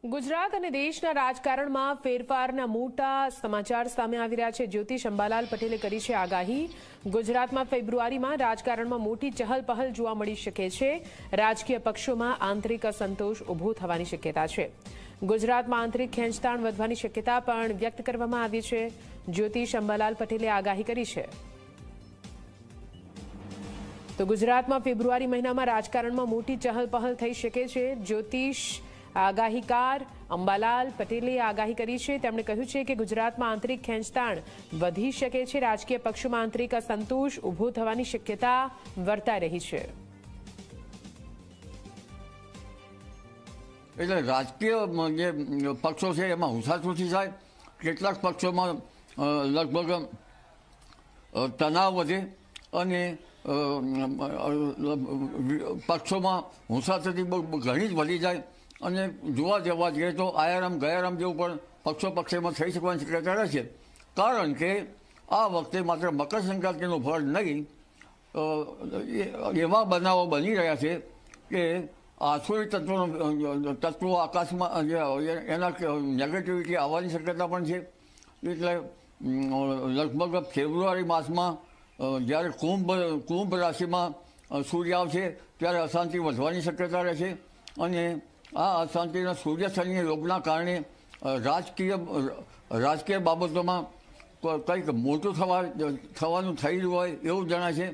ગુજરાત અને દેશના રાજકારણમાં ફેરફારના મોટા સમાચાર સામે આવી રહ્યા છે। જ્યોતિષ અંબાલાલ પટેલે કરી છે આગાહી। ગુજરાતમાં ફેબ્રુઆરીમાં રાજકારણમાં મોટી ચહલપહલ જોવા મળી શકે છે। રાજકીય પક્ષોમાં આંતરિક અસંતોષ ઊભો થવાની શક્યતા છે। ગુજરાતમાં આંતરિક ખેંચતાણ વધવાની શક્યતા પણ વ્યક્ત કરવામાં આવી છે। જ્યોતિષ અંબાલાલ પટેલે આગાહી કરી છે। તો ગુજરાતમાં ફેબ્રુઆરી મહિનામાં રાજકારણમાં મોટી ચહલપહલ થઈ શકે છે। જ્યોતિષ આગાહીકાર અંબાલાલ પટેલે આગાહી કરી છે। તેમણે કહ્યું છે કે ગુજરાતમાં આંતરિક ખેંચતાણ વધી શકે છે। રાજકીય પક્ષોમાં આંતરિક અસંતોષ ઊભો થવાની શક્યતા વર્તાઈ રહી છે। એટલે રાજકીય જે પક્ષો છે એમાં હુસાસુસી થાય। કેટલાક પક્ષોમાં લગભગ તણાવ વધે અને પક્ષોમાં હુસાસુસી ઘણી જ વધી જાય અને જોવા જવા જઈએ તો આયારામ ગયારામ જેવું પણ પક્ષો પક્ષમાં થઈ શકવાની શક્યતા રહેશે। કારણ કે આ વખતે માત્ર મકર સંક્રાંતિનો ફળ નહીં, એવા બનાવો બની રહ્યા છે કે આસુરી તત્વો આકાશમાં એના નેગેટિવિટી આવવાની શક્યતા પણ છે। એટલે લગભગ ફેબ્રુઆરી માસમાં જ્યારે કુંભ રાશિમાં સૂર્ય આવશે ત્યારે અશાંતિ વધવાની શક્યતા રહેશે અને આ અશાંતિના સૂર્ય શનિ યોગના કારણે રાજકીય બાબતોમાં કંઈક મોટું થવાનું થઈ રહ્યું હોય એવું જણાય છે।